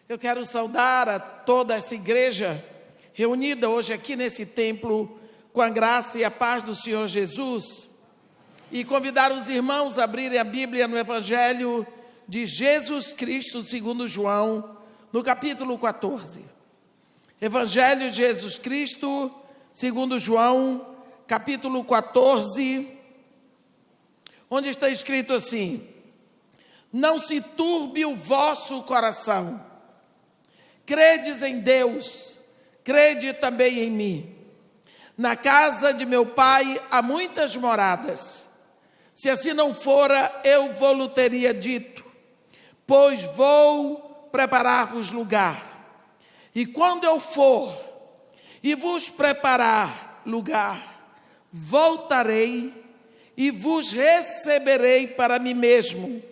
Eu quero saudar a toda essa igreja reunida hoje aqui nesse templo, com a graça e a paz do Senhor Jesus, e convidar os irmãos a abrirem a Bíblia no Evangelho de Jesus Cristo segundo João, no capítulo 14. Evangelho de Jesus Cristo segundo João, capítulo 14, onde está escrito assim: não se turbe o vosso coração. Credes em Deus, crede também em mim. Na casa de meu pai há muitas moradas. Se assim não fora, eu vou-lo teria dito, pois vou preparar-vos lugar. E quando eu for e vos preparar lugar, voltarei e vos receberei para mim mesmo,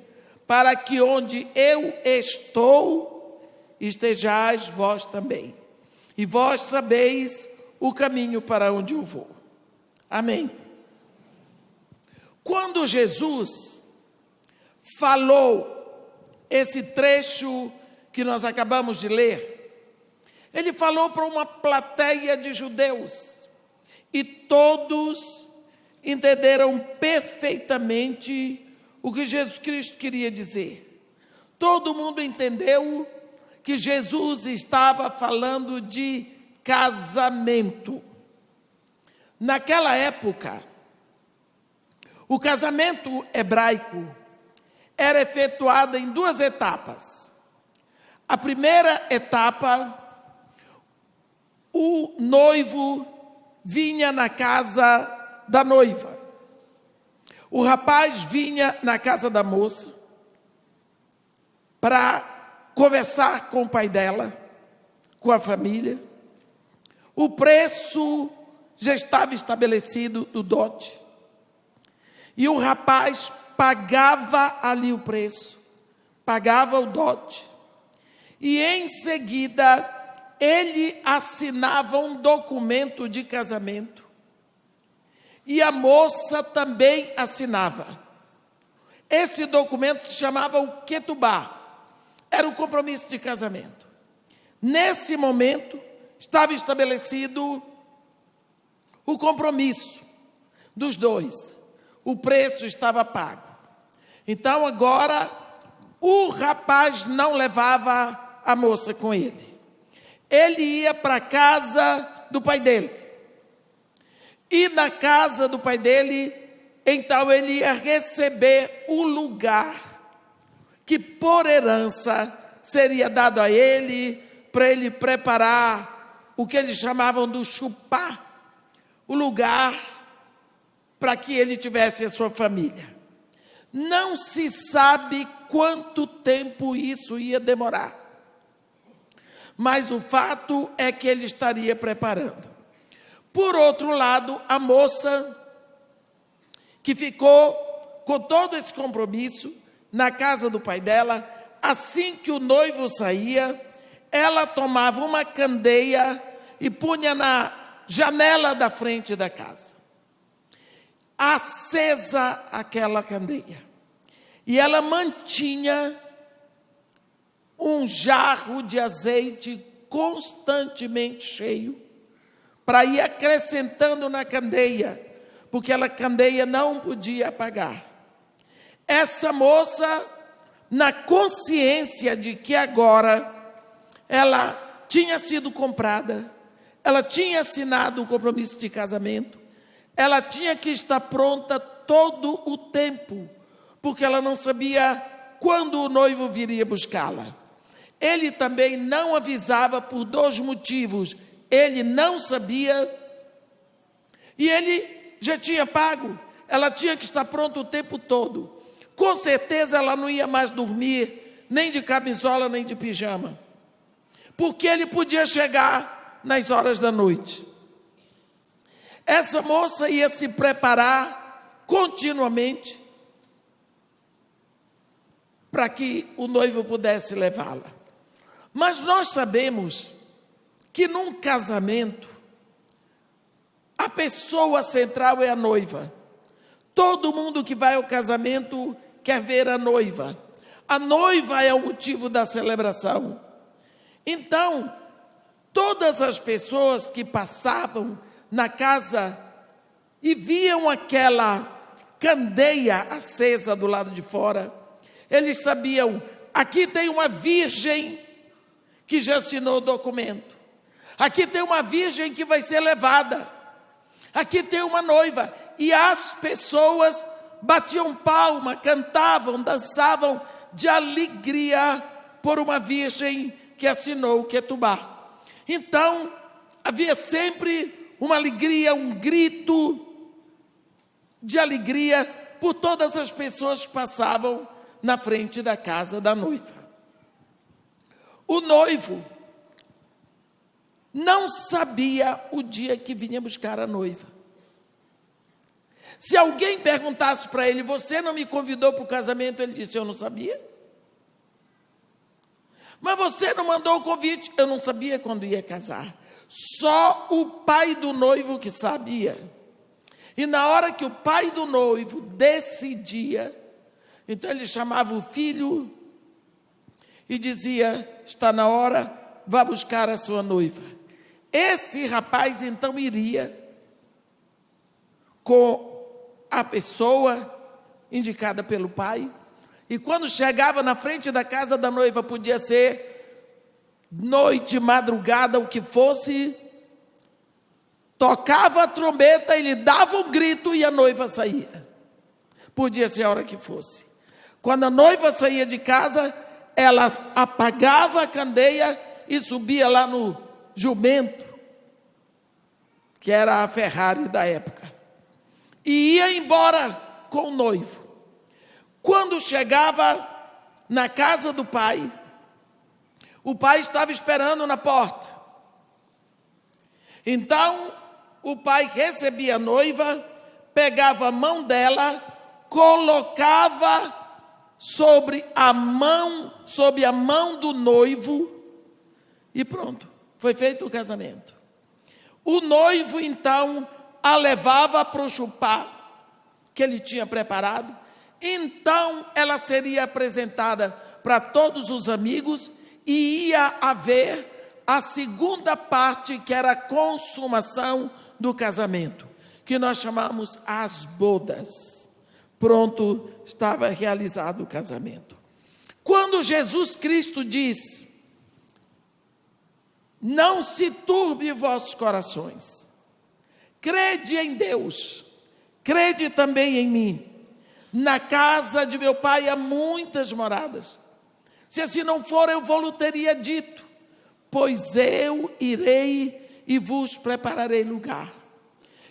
para que onde eu estou, estejais vós também. E vós sabeis o caminho para onde eu vou. Amém. Quando Jesus falou esse trecho que nós acabamos de ler, ele falou para uma plateia de judeus, e todos entenderam perfeitamente o que Jesus Cristo queria dizer. Todo mundo entendeu que Jesus estava falando de casamento. Naquela época, o casamento hebraico era efetuado em duas etapas. A primeira etapa, o noivo vinha na casa da noiva. O rapaz vinha na casa da moça para conversar com o pai dela, com a família. O preço já estava estabelecido do dote. E o rapaz pagava ali o preço, pagava o dote. E em seguida, ele assinava um documento de casamento. E a moça também assinava. Esse documento se chamava o ketubá. Era o compromisso de casamento. Nesse momento, estava estabelecido o compromisso dos dois. O preço estava pago. Então, agora, o rapaz não levava a moça com ele. Ele ia para a casa do pai dele. E na casa do pai dele, então ele ia receber o lugar que por herança seria dado a ele, para ele preparar o que eles chamavam do chupá, o lugar para que ele tivesse a sua família. Não se sabe quanto tempo isso ia demorar, mas o fato é que ele estaria preparando. Por outro lado, a moça que ficou com todo esse compromisso na casa do pai dela, assim que o noivo saía, ela tomava uma candeia e punha na janela da frente da casa, acesa aquela candeia, e ela mantinha um jarro de azeite constantemente cheio, para ir acrescentando na candeia, porque aquela candeia não podia apagar. Essa moça, na consciência de que agora ela tinha sido comprada, ela tinha assinado o compromisso de casamento, ela tinha que estar pronta todo o tempo, porque ela não sabia quando o noivo viria buscá-la. Ele também não avisava por dois motivos. Ele não sabia e ele já tinha pago. Ela tinha que estar pronta o tempo todo. Com certeza ela não ia mais dormir, nem de camisola, nem de pijama, porque ele podia chegar nas horas da noite. Essa moça ia se preparar continuamente para que o noivo pudesse levá-la. Mas nós sabemos que num casamento, a pessoa central é a noiva. Todo mundo que vai ao casamento quer ver a noiva. A noiva é o motivo da celebração. Então, todas as pessoas que passavam na casa e viam aquela candeia acesa do lado de fora, eles sabiam: aqui tem uma virgem que já assinou o documento, aqui tem uma virgem que vai ser levada, aqui tem uma noiva. E as pessoas batiam palma, cantavam, dançavam de alegria por uma virgem que assinou o Ketubá. Então, havia sempre uma alegria, um grito de alegria por todas as pessoas que passavam na frente da casa da noiva. O noivo não sabia o dia que vinha buscar a noiva. Se alguém perguntasse para ele: você não me convidou para o casamento? Ele disse: eu não sabia. Mas você não mandou o convite? Eu não sabia quando ia casar. Só o pai do noivo que sabia. E na hora que o pai do noivo decidia, então ele chamava o filho e dizia: está na hora, vá buscar a sua noiva. Esse rapaz então iria com a pessoa indicada pelo pai, e quando chegava na frente da casa da noiva, podia ser noite, madrugada, o que fosse, tocava a trombeta, ele dava um grito e a noiva saía. Podia ser a hora que fosse. Quando a noiva saía de casa, ela apagava a candeia e subia lá no jumento, que era a Ferrari da época, e ia embora com o noivo. Quando chegava na casa do pai, o pai estava esperando na porta. Então, o pai recebia a noiva, pegava a mão dela, colocava sob a mão do noivo, e pronto, foi feito o casamento. O noivo, então, a levava para o chupá que ele tinha preparado. Então, ela seria apresentada para todos os amigos e ia haver a segunda parte, que era a consumação do casamento, que nós chamamos as bodas. Pronto, estava realizado o casamento. Quando Jesus Cristo diz: não se turbe vossos corações, crede em Deus, crede também em mim. Na casa de meu pai há muitas moradas. Se assim não for, eu vou-lhe teria dito, pois eu irei e vos prepararei lugar.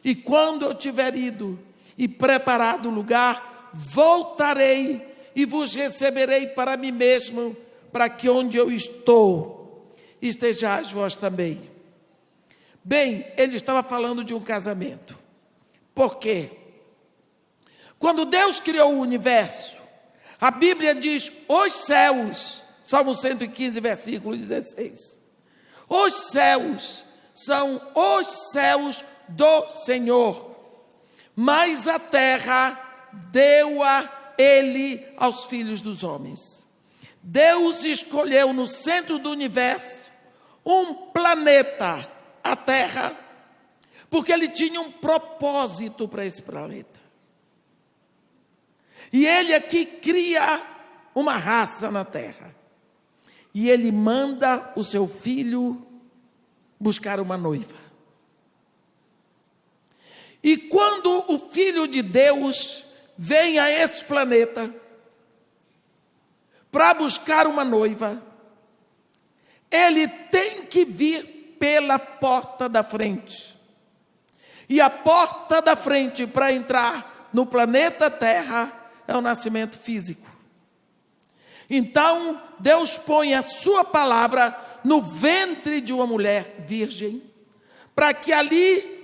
E quando eu tiver ido e preparado o lugar, voltarei e vos receberei para mim mesmo, para que onde eu estou, estejais vós também. Bem, ele estava falando de um casamento. Por quê? Quando Deus criou o universo, a Bíblia diz: os céus, Salmo 115, versículo 16, os céus são os céus do Senhor, mas a terra deu-a ele aos filhos dos homens. Deus escolheu no centro do universo um planeta, a Terra, porque ele tinha um propósito para esse planeta. E ele aqui cria uma raça na Terra. E ele manda o seu filho buscar uma noiva. E quando o Filho de Deus vem a esse planeta para buscar uma noiva, ele tem que vir pela porta da frente. E a porta da frente para entrar no planeta Terra é o nascimento físico. Então, Deus põe a sua palavra no ventre de uma mulher virgem, para que ali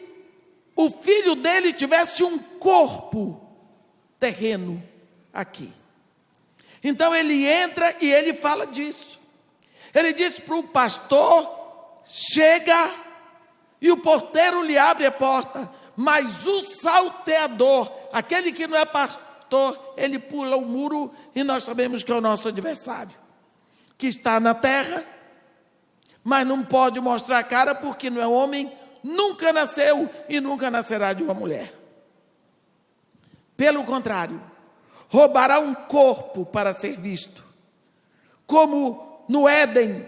o filho dele tivesse um corpo terreno aqui. Então ele entra e ele fala disso. Ele diz para o pastor: chega, e o porteiro lhe abre a porta, mas o salteador, aquele que não é pastor, ele pula o muro, e nós sabemos que é o nosso adversário, que está na terra, mas não pode mostrar a cara porque não é homem, nunca nasceu e nunca nascerá de uma mulher. Pelo contrário, roubará um corpo para ser visto. Como no Éden,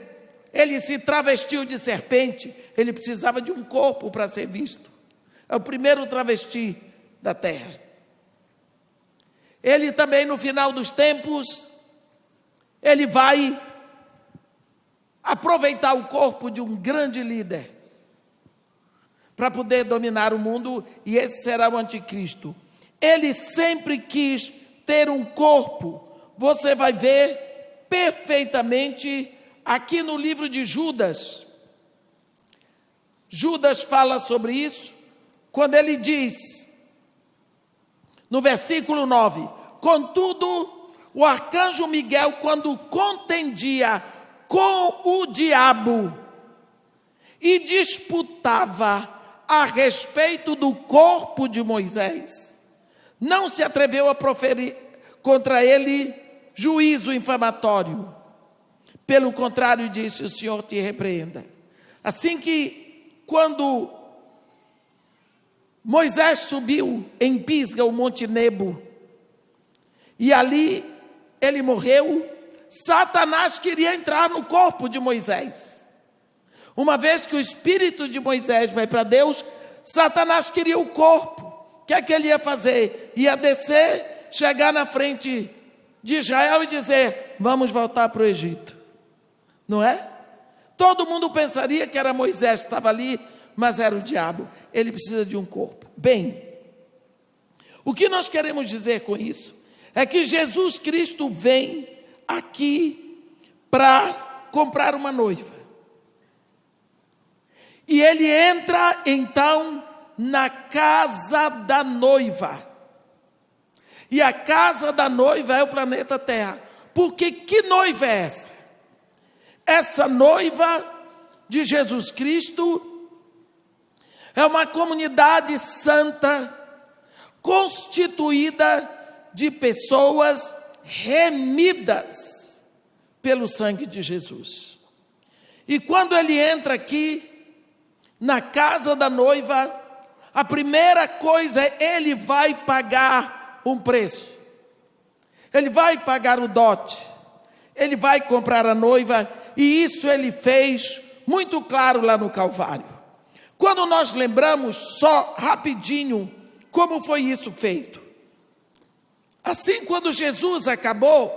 ele se travestiu de serpente, ele precisava de um corpo para ser visto. É o primeiro travesti da terra. Ele também, no final dos tempos, ele vai aproveitar o corpo de um grande líder para poder dominar o mundo, e esse será o anticristo. Ele sempre quis ter um corpo. Você vai ver perfeitamente aqui no livro de Judas. Judas fala sobre isso, quando ele diz, no versículo 9, contudo, o arcanjo Miguel, quando contendia com o diabo e disputava a respeito do corpo de Moisés, não se atreveu a proferir contra ele juízo infamatório. Pelo contrário, disse: o Senhor te repreenda. Assim que, quando Moisés subiu em Pisga, o Monte Nebo, e ali ele morreu, Satanás queria entrar no corpo de Moisés. Uma vez que o espírito de Moisés vai para Deus, Satanás queria o corpo. O que é que ele ia fazer? Ia descer, chegar na frente de Israel e dizer: vamos voltar para o Egito. Não é? Todo mundo pensaria que era Moisés que estava ali, mas era o diabo. Ele precisa de um corpo. Bem, o que nós queremos dizer com isso é que Jesus Cristo vem aqui para comprar uma noiva. E ele entra então na casa da noiva. E a casa da noiva é o planeta Terra. Porque que noiva é essa? Essa noiva de Jesus Cristo é uma comunidade santa, constituída de pessoas remidas pelo sangue de Jesus. E quando ele entra aqui, na casa da noiva, a primeira coisa é ele vai pagar um preço. Ele vai pagar o dote. Ele vai comprar a noiva, e isso ele fez muito claro lá no Calvário. Quando nós lembramos, só rapidinho, como foi isso feito. Assim, quando Jesus acabou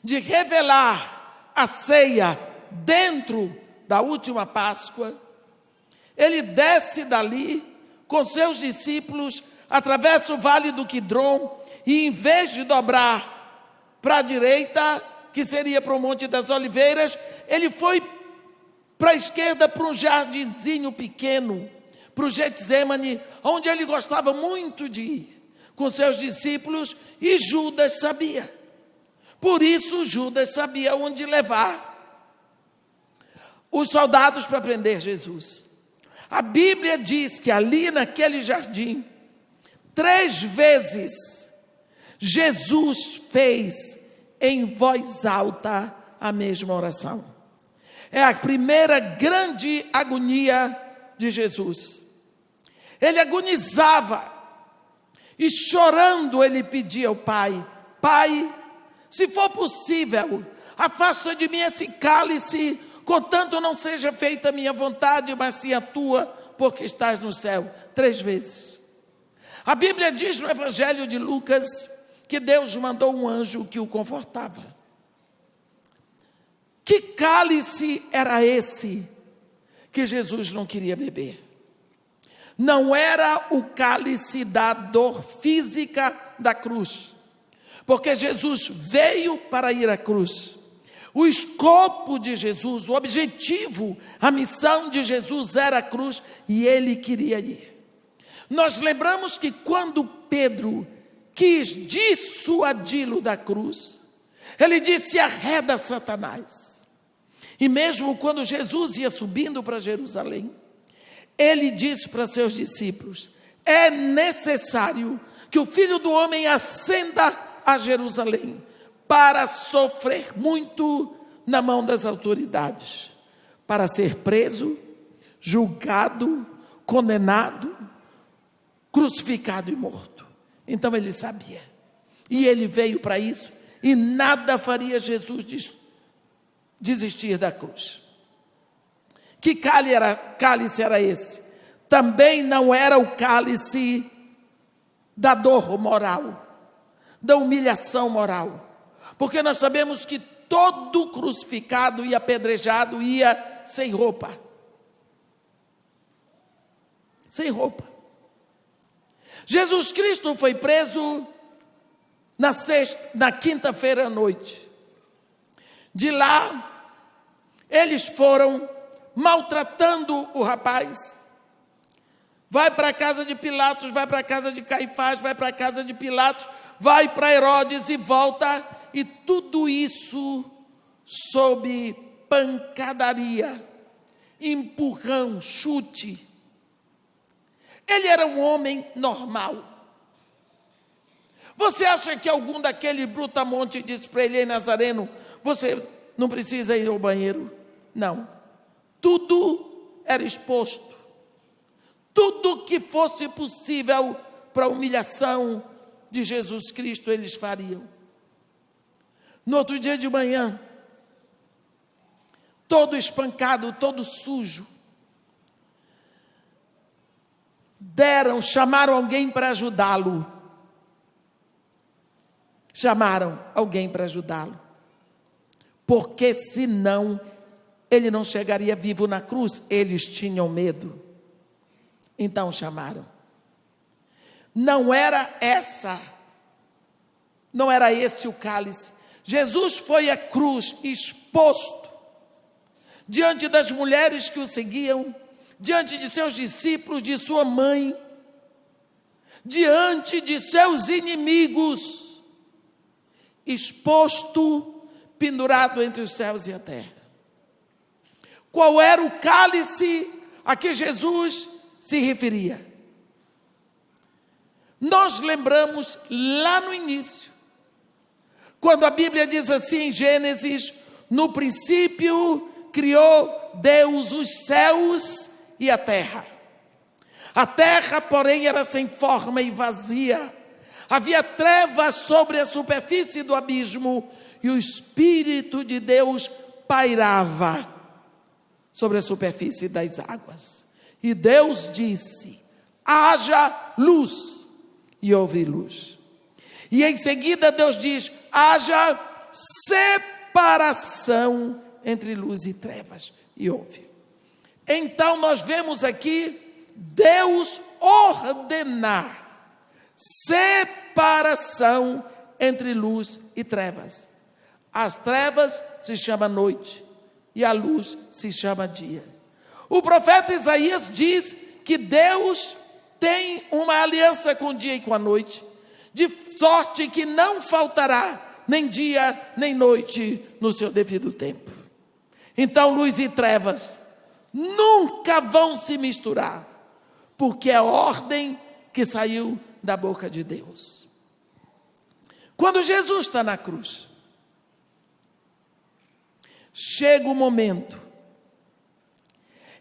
de revelar a ceia dentro da última Páscoa, ele desce dali com seus discípulos, atravessa o vale do Quidrom, e em vez de dobrar para a direita, que seria para o Monte das Oliveiras, ele foi para a esquerda, para um jardinzinho pequeno, para o Getsemane, onde ele gostava muito de ir com seus discípulos, e Judas sabia. Por isso Judas sabia onde levar os soldados para prender Jesus. A Bíblia diz que ali naquele jardim, 3 vezes, Jesus fez em voz alta a mesma oração. É a primeira grande agonia de Jesus. Ele agonizava e, chorando, ele pedia ao Pai: Pai, se for possível, afasta de mim esse cálice, contanto não seja feita a minha vontade, mas sim a tua, porque estás no céu. 3 vezes. A Bíblia diz no Evangelho de Lucas que Deus mandou um anjo que o confortava. Que cálice era esse que Jesus não queria beber? Não era o cálice da dor física da cruz, porque Jesus veio para ir à cruz. O escopo de Jesus, o objetivo, a missão de Jesus era a cruz, e ele queria ir. Nós lembramos que quando Pedro quis dissuadi-lo da cruz, ele disse: arreda Satanás. E mesmo quando Jesus ia subindo para Jerusalém, ele disse para seus discípulos: é necessário que o Filho do Homem ascenda a Jerusalém para sofrer muito na mão das autoridades, para ser preso, julgado, condenado, crucificado e morto. Então ele sabia. E ele veio para isso. E nada faria Jesus desistir da cruz. Que cálice era esse? Também não era o cálice da dor moral, da humilhação moral. Porque nós sabemos que todo crucificado e apedrejado ia sem roupa. Sem roupa. Jesus Cristo foi preso na quinta-feira à noite. De lá, eles foram maltratando o rapaz. Vai para a casa de Pilatos, vai para a casa de Caifás, vai para a casa de Pilatos, vai para Herodes e volta. E tudo isso sob pancadaria, empurrão, chute. Ele era um homem normal. Você acha que algum daquele brutamonte disse para ele: Ei, Nazareno, você não precisa ir ao banheiro? Não. Tudo era exposto. Tudo que fosse possível para a humilhação de Jesus Cristo, eles fariam. No outro dia de manhã, todo espancado, todo sujo, chamaram alguém para ajudá-lo. Chamaram alguém para ajudá-lo. Porque senão ele não chegaria vivo na cruz. Eles tinham medo. Então chamaram. Não era esse o cálice. Jesus foi à cruz exposto diante das mulheres que o seguiam, diante de seus discípulos, de sua mãe, diante de seus inimigos, exposto, pendurado entre os céus e a terra. Qual era o cálice a que Jesus se referia? Nós lembramos lá no início, quando a Bíblia diz assim em Gênesis: no princípio criou Deus os céus e a terra. A terra, porém, era sem forma e vazia. Havia trevas sobre a superfície do abismo e o Espírito de Deus pairava sobre a superfície das águas. E Deus disse: haja luz, e houve luz. E em seguida Deus diz: haja separação entre luz e trevas, e houve. Então nós vemos aqui Deus ordenar separação entre luz e trevas. As trevas se chama noite e a luz se chama dia. O profeta Isaías diz que Deus tem uma aliança com o dia e com a noite, de sorte que não faltará nem dia nem noite no seu devido tempo. Então luz e trevas nunca vão se misturar, porque é a ordem que saiu da boca de Deus. Quando Jesus está na cruz, chega o momento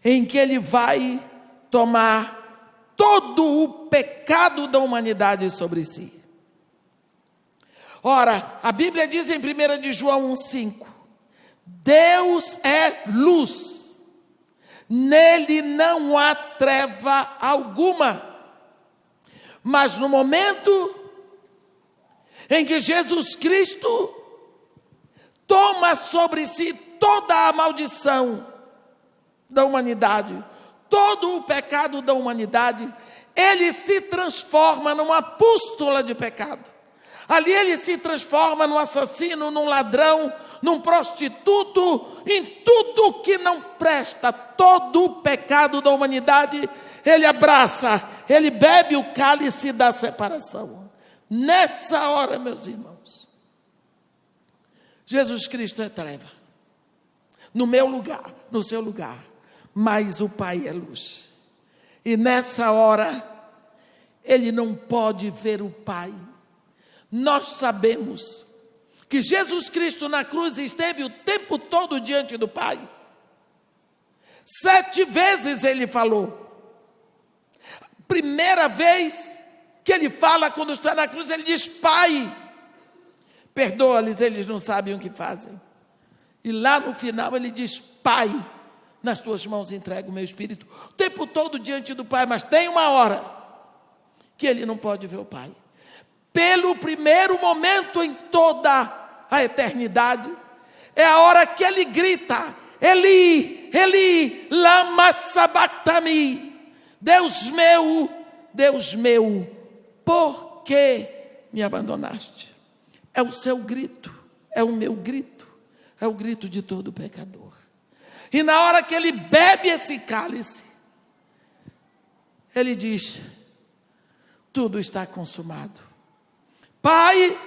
em que ele vai tomar todo o pecado da humanidade sobre si. Ora, a Bíblia diz em 1 de João 1,5: Deus é luz, nele não há treva alguma. Mas no momento em que Jesus Cristo toma sobre si toda a maldição da humanidade, todo o pecado da humanidade, ele se transforma numa pústula de pecado. Ali ele se transforma num assassino, num ladrão, num prostituto, em tudo que não presta. Todo o pecado da humanidade ele abraça, ele bebe o cálice da separação. Nessa hora, meus irmãos, Jesus Cristo é treva, no meu lugar, no seu lugar, mas o Pai é luz. E nessa hora, ele não pode ver o Pai. Nós sabemos que Jesus Cristo na cruz esteve o tempo todo diante do Pai. 7 vezes ele falou. Primeira vez que ele fala, quando está na cruz, ele diz: Pai, perdoa-lhes, eles não sabem o que fazem. E lá no final ele diz: Pai, nas tuas mãos entrego o meu espírito. O tempo todo diante do Pai, mas tem uma hora que ele não pode ver o Pai. Pelo primeiro momento em toda a eternidade, é a hora que ele grita: Eli, Eli, lama sabachthani. Deus meu, por que me abandonaste? É o seu grito, é o meu grito, é o grito de todo pecador. E na hora que ele bebe esse cálice, ele diz: tudo está consumado. Pai,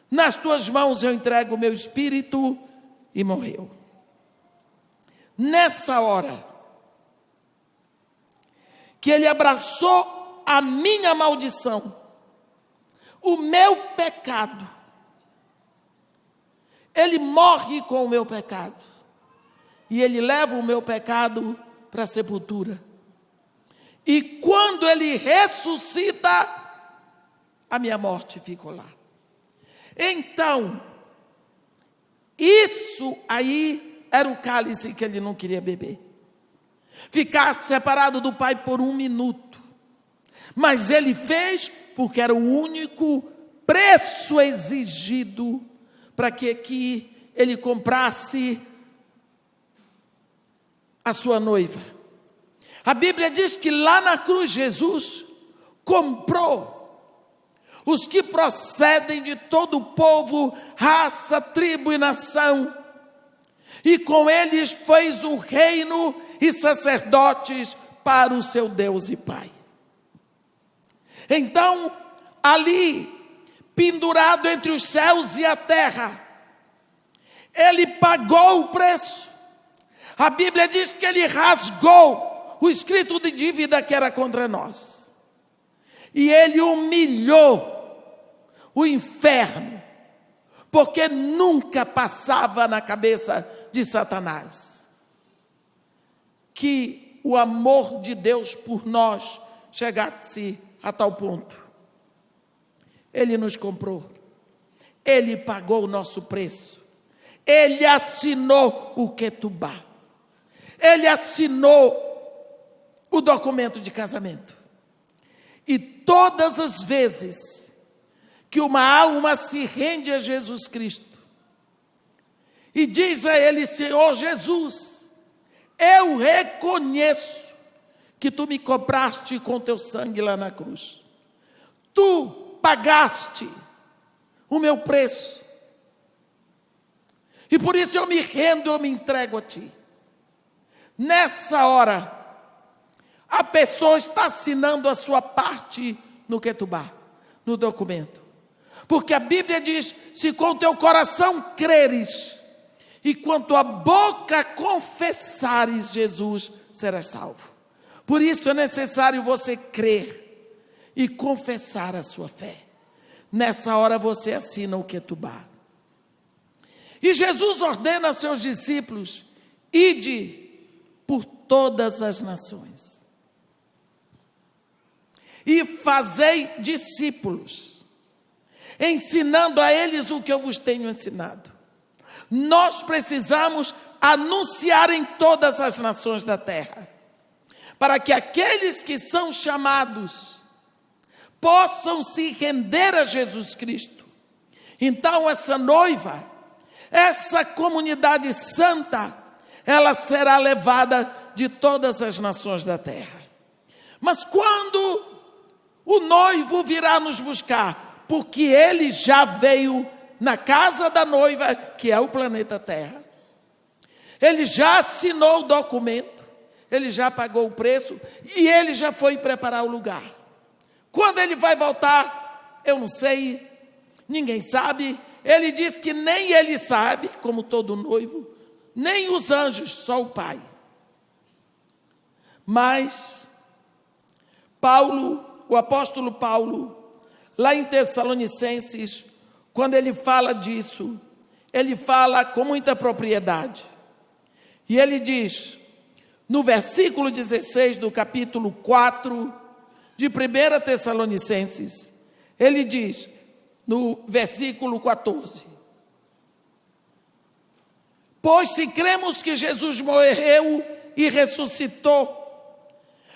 nas tuas mãos eu entrego o meu espírito, e morreu. Nessa hora que ele abraçou a minha maldição, o meu pecado, ele morre com o meu pecado, e ele leva o meu pecado para a sepultura. E quando ele ressuscita, a minha morte ficou lá. Então, isso aí era o cálice que ele não queria beber. Ficar separado do Pai por 1 minuto. Mas ele fez porque era o único preço exigido para que ele comprasse a sua noiva. A Bíblia diz que lá na cruz Jesus comprou os que procedem de todo o povo, raça, tribo e nação, e com eles fez um reino e sacerdotes para o seu Deus e Pai. Então, ali, pendurado entre os céus e a terra, ele pagou o preço. A Bíblia diz que ele rasgou o escrito de dívida que era contra nós, e ele humilhou o inferno, porque nunca passava na cabeça de Satanás que o amor de Deus por nós chegasse a tal ponto. Ele nos comprou, ele pagou o nosso preço, ele assinou o ketubá, ele assinou o documento de casamento. E todas as vezes que uma alma se rende a Jesus Cristo e diz a ele: Senhor Jesus, eu reconheço que tu me compraste com teu sangue lá na cruz, tu pagaste o meu preço, e por isso eu me rendo, eu me entrego a ti. Nessa hora, a pessoa está assinando a sua parte no ketubá, no documento. Porque a Bíblia diz: se com teu coração creres e com tua boca confessares Jesus, serás salvo. Por isso é necessário você crer e confessar a sua fé. Nessa hora você assina o ketubá. E Jesus ordena aos seus discípulos: ide por todas as nações e fazei discípulos, ensinando a eles o que eu vos tenho ensinado. Nós precisamos anunciar em todas as nações da terra, para que aqueles que são chamados possam se render a Jesus Cristo. Então essa noiva, essa comunidade santa, ela será levada de todas as nações da terra. Mas quando o noivo virá nos buscar, porque ele já veio na casa da noiva, que é o planeta Terra, ele já assinou o documento, ele já pagou o preço e ele já foi preparar o lugar. Quando ele vai voltar, eu não sei, ninguém sabe. Ele diz que nem ele sabe, como todo noivo, nem os anjos, só o Pai. Mas Paulo, o apóstolo Paulo, lá em Tessalonicenses, quando ele fala disso, ele fala com muita propriedade. E ele diz: no versículo 16 do capítulo 4 de 1 Tessalonicenses, ele diz, no versículo 14: pois se cremos que Jesus morreu e ressuscitou,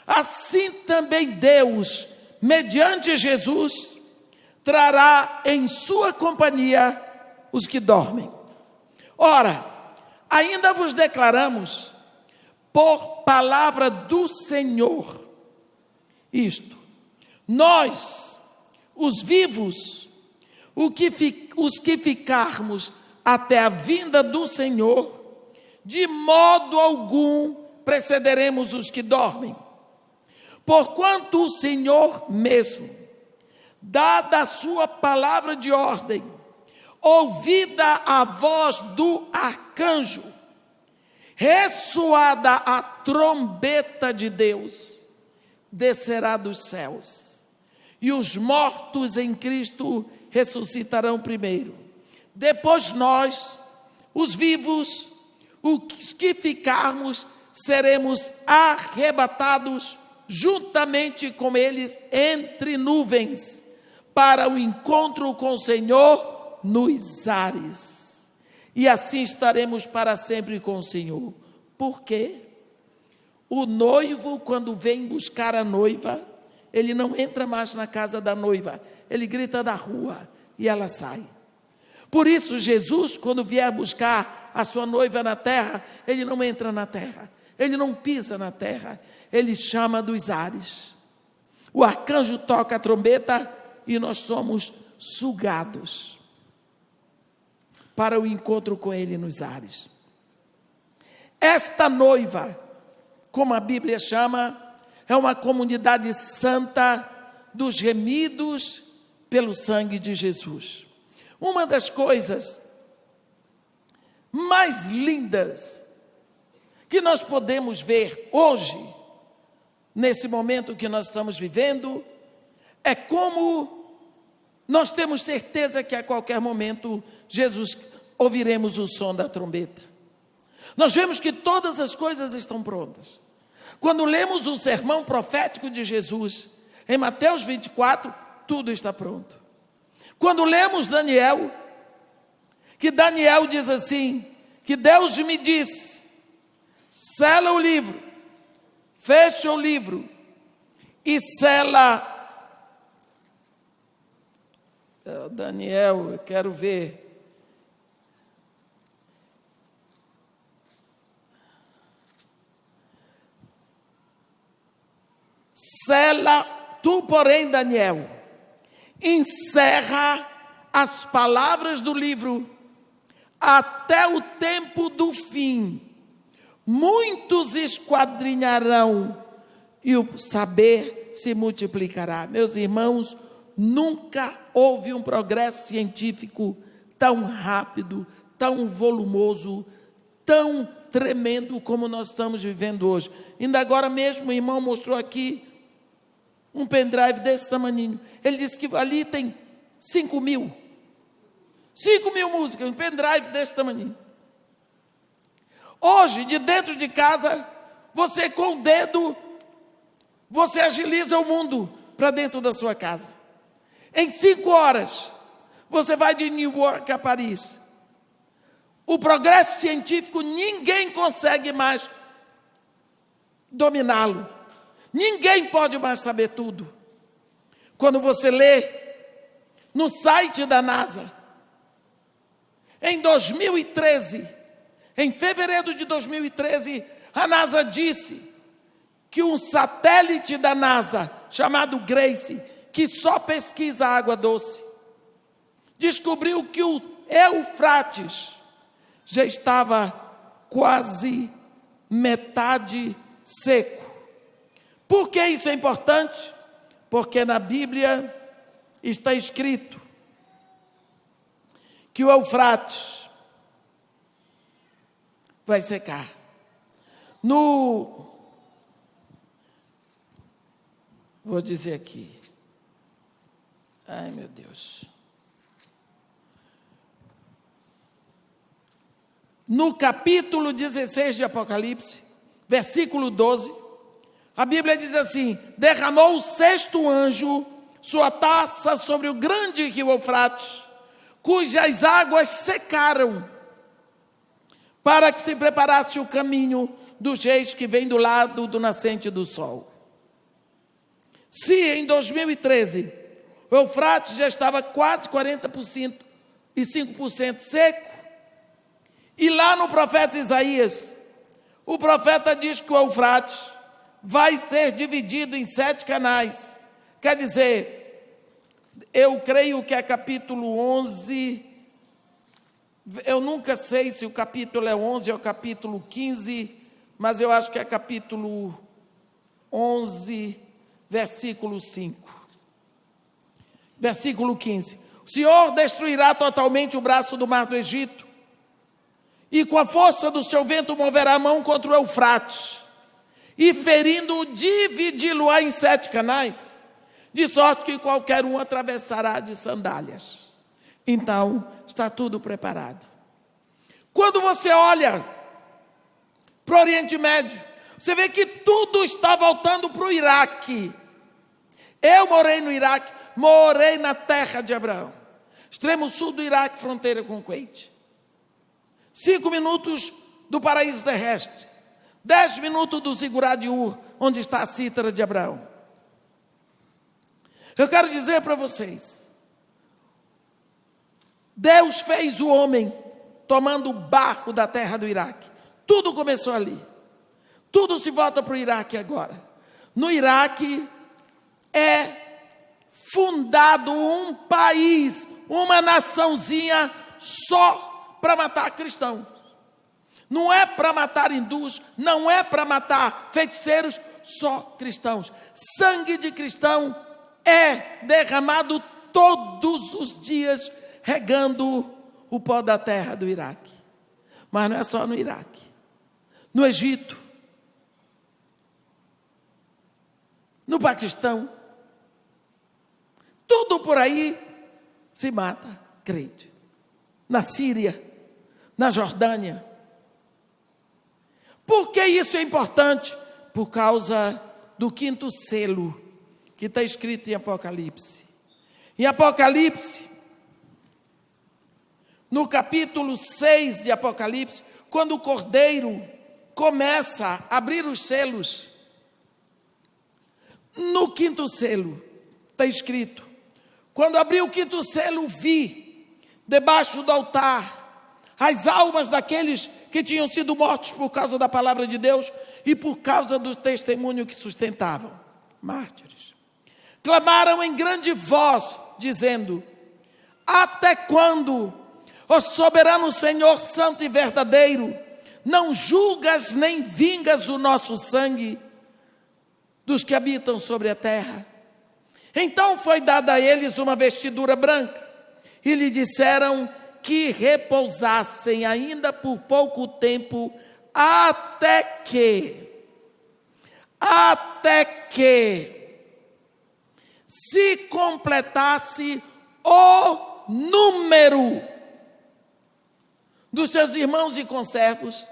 assim também Deus, mediante Jesus, trará em sua companhia os que dormem. Ora, ainda vos declaramos, por palavra do Senhor, isto: nós, os vivos, os que ficarmos até a vinda do Senhor, de modo algum precederemos os que dormem. Porquanto o Senhor mesmo, dada a sua palavra de ordem, ouvida a voz do arcanjo, ressoada a trombeta de Deus, descerá dos céus, e os mortos em Cristo ressuscitarão primeiro. Depois nós, os vivos, os que ficarmos, seremos arrebatados juntamente com eles entre nuvens, para o encontro com o Senhor nos ares. E assim estaremos para sempre com o Senhor. Por quê? O noivo, quando vem buscar a noiva, ele não entra mais na casa da noiva, ele grita da rua e ela sai. Por isso, Jesus, quando vier buscar a sua noiva na terra, ele não entra na terra, ele não pisa na terra, ele chama dos ares. O arcanjo toca a trombeta e nós somos sugados para o encontro com ele nos ares. Esta noiva, como a Bíblia chama, é uma comunidade santa dos remidos pelo sangue de Jesus. Uma das coisas mais lindas que nós podemos ver hoje, nesse momento que nós estamos vivendo, é como nós temos certeza que a qualquer momento ouviremos o som da trombeta. Nós vemos que todas as coisas estão prontas. Quando lemos o sermão profético de Jesus, em Mateus 24, tudo está pronto. Quando lemos Daniel, que Daniel diz assim, que Deus me disse, sela o livro, fecha o livro e sela. Daniel, eu quero ver. Sela, tu, porém, Daniel, encerra as palavras do livro até o tempo do fim. Muitos esquadrinharão e o saber se multiplicará. Meus irmãos, nunca houve um progresso científico tão rápido, tão volumoso, tão tremendo como nós estamos vivendo hoje. Ainda agora mesmo o irmão mostrou aqui um pendrive desse tamaninho. Ele disse que ali tem 5.000 músicas, um pendrive desse tamaninho. Hoje, de dentro de casa, você com o dedo, você agiliza o mundo para dentro da sua casa. Em 5 horas, você vai de New York a Paris. O progresso científico, ninguém consegue mais dominá-lo. Ninguém pode mais saber tudo. Quando você lê no site da NASA, em 2013, em fevereiro de 2013, a NASA disse que um satélite da NASA, chamado Grace, que só pesquisa água doce, descobriu que o Eufrates já estava quase metade seco. Por que isso é importante? Porque na Bíblia está escrito que o Eufrates vai secar. Vou dizer aqui. Ai, meu Deus. No capítulo 16 de Apocalipse, versículo 12, a Bíblia diz assim: derramou o sexto anjo sua taça sobre o grande rio Eufrates, cujas águas secaram, para que se preparasse o caminho dos reis que vem do lado do nascente do sol. Se em 2013 o Eufrates já estava quase 40% e 5% seco, e lá no profeta Isaías, o profeta diz que o Eufrates vai ser dividido em 7 canais. Quer dizer, eu creio que é capítulo 11, eu nunca sei se o capítulo é 11 ou capítulo 15, mas eu acho que é capítulo 11, versículo 5. Versículo 15. O Senhor destruirá totalmente o braço do mar do Egito, e com a força do seu vento moverá a mão contra o Eufrates, e ferindo-o, dividi-lo-á em 7 canais, de sorte que qualquer um atravessará de sandálias. Então, está tudo preparado. Quando você olha para o Oriente Médio, você vê que tudo está voltando para o Iraque. Eu morei no Iraque, morei na terra de Abraão, extremo sul do Iraque, fronteira com o Kuwait. 5 minutos do paraíso terrestre, 10 minutos do Zigurá de Ur, onde está a cítara de Abraão. Eu quero dizer para vocês, Deus fez o homem tomando o barco da terra do Iraque. Tudo começou ali. Tudo se volta para o Iraque agora. No Iraque é fundado um país, uma naçãozinha só para matar cristãos. Não é para matar hindus, não é para matar feiticeiros, só cristãos. Sangue de cristão é derramado todos os dias, regando o pó da terra do Iraque. Mas não é só no Iraque. No Egito, no Paquistão, tudo por aí se mata crente. Na Síria, na Jordânia. Por que isso é importante? Por causa do 5º selo, que está escrito em Apocalipse. Em Apocalipse, no capítulo 6 de Apocalipse, quando o Cordeiro começa a abrir os selos, no 5º selo, está escrito: quando abriu o 5º selo, vi, debaixo do altar, as almas daqueles que tinham sido mortos por causa da palavra de Deus e por causa do testemunho que sustentavam, mártires. Clamaram em grande voz, dizendo: até quando, ó soberano Senhor santo e verdadeiro, não julgas nem vingas o nosso sangue dos que habitam sobre a terra? Então foi dada a eles uma vestidura branca, e lhe disseram que repousassem ainda por pouco tempo, até que se completasse o número dos seus irmãos e conservos,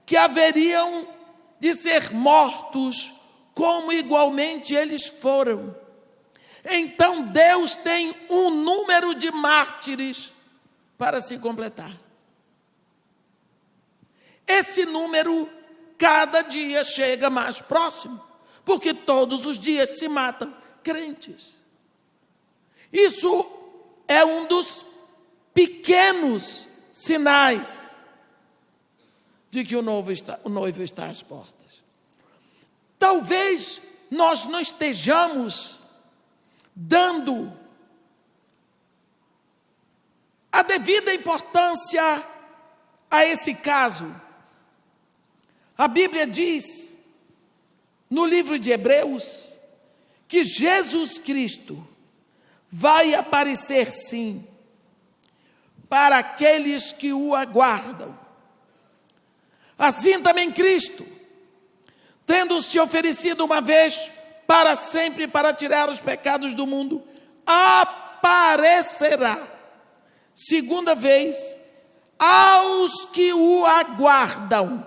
que haveriam de ser mortos, como igualmente eles foram. Então Deus tem um número de mártires para se completar. Esse número cada dia chega mais próximo, porque todos os dias se matam crentes. Isso é um dos pequenos sinais de que o noivo está às portas. Talvez nós não estejamos dando a devida importância a esse caso. A Bíblia diz, no livro de Hebreus, que Jesus Cristo vai aparecer sim, para aqueles que o aguardam. Assim também Cristo, tendo se oferecido uma vez para sempre para tirar os pecados do mundo, aparecerá segunda vez aos que o aguardam.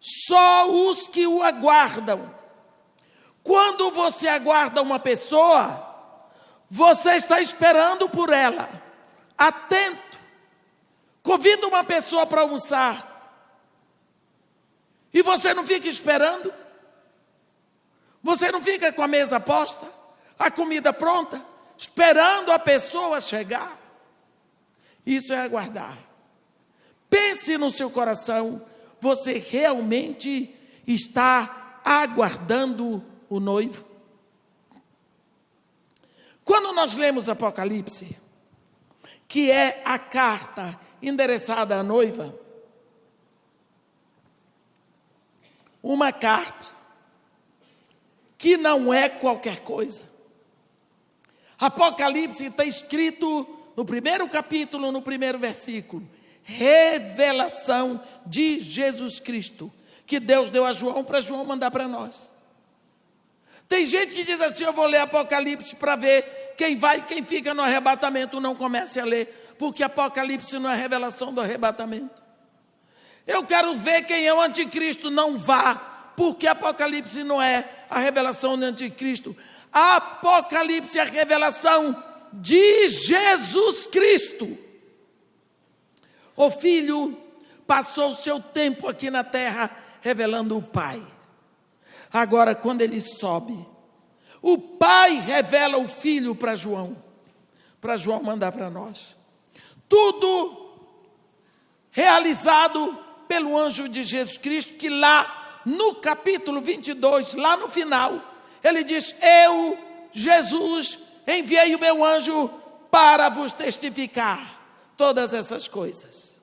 só os que o aguardam. Quando você aguarda uma pessoa, você está esperando por ela, atento. Convida uma pessoa para almoçar e você não fica esperando? Você não fica com a mesa posta, a comida pronta, esperando a pessoa chegar? Isso é aguardar. Pense no seu coração, você realmente está aguardando o noivo? Quando nós lemos Apocalipse, que é a carta endereçada à noiva, uma carta que não é qualquer coisa. Apocalipse está escrito no primeiro capítulo, no primeiro versículo, revelação de Jesus Cristo, que Deus deu a João para João mandar para nós. Tem gente que diz assim: eu vou ler Apocalipse para ver quem vai e quem fica no arrebatamento. Não comece a ler, porque Apocalipse não é revelação do arrebatamento. Eu quero ver quem é o anticristo. Não vá, porque Apocalipse não é a revelação do anticristo. Apocalipse é a revelação de Jesus Cristo. O Filho passou o seu tempo aqui na terra revelando o Pai. Agora, quando ele sobe, o Pai revela o Filho para João mandar para nós. Tudo realizado pelo anjo de Jesus Cristo, que lá no capítulo 22, lá no final, ele diz: eu, Jesus, enviei o meu anjo para vos testificar todas essas coisas.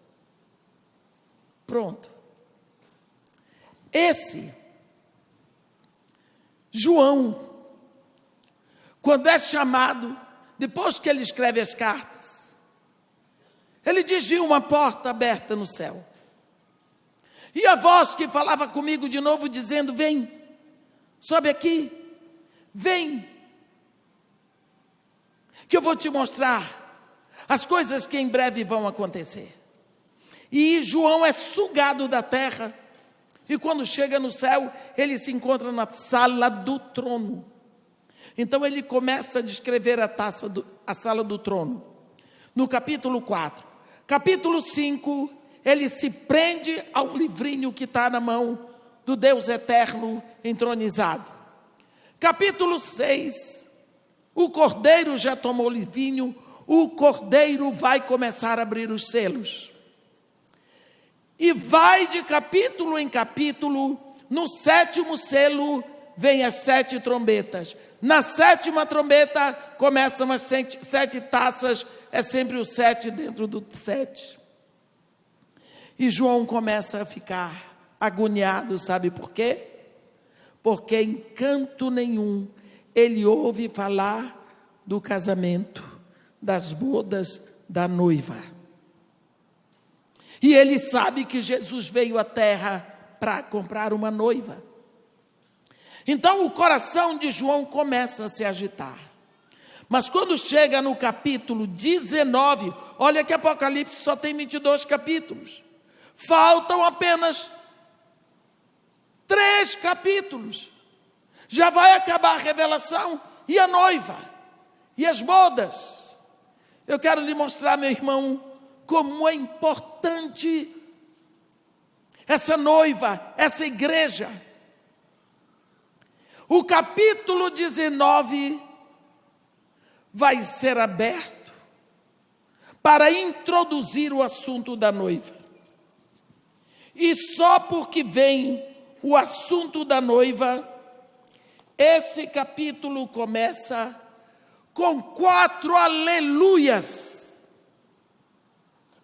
Pronto. Esse João, quando é chamado, depois que ele escreve as cartas, ele diz: vi uma porta aberta no céu, e a voz que falava comigo de novo, dizendo: vem, sobe aqui, vem, que eu vou te mostrar as coisas que em breve vão acontecer. E João é sugado da terra, e quando chega no céu, ele se encontra na sala do trono. Então ele começa a descrever a sala do trono, no capítulo 4. Capítulo 5, ele se prende ao livrinho que está na mão do Deus eterno entronizado. Capítulo 6, o cordeiro já tomou o livrinho, o cordeiro vai começar a abrir os selos. E vai de capítulo em capítulo. No 7º selo vem as 7 trombetas. Na 7ª trombeta começam as 7 taças. É sempre o 7 dentro do 7. E João começa a ficar agoniado, sabe por quê? Porque em canto nenhum ele ouve falar do casamento, das bodas da noiva. E ele sabe que Jesus veio à terra para comprar uma noiva. Então o coração de João começa a se agitar. Mas quando chega no capítulo 19, olha que Apocalipse só tem 22 capítulos. Faltam apenas 3 capítulos. Já vai acabar a revelação e a noiva e as bodas. Eu quero lhe mostrar, meu irmão, como é importante essa noiva, essa igreja. O capítulo 19 vai ser aberto para introduzir o assunto da noiva. E só porque vem o assunto da noiva, esse capítulo começa com 4 aleluias.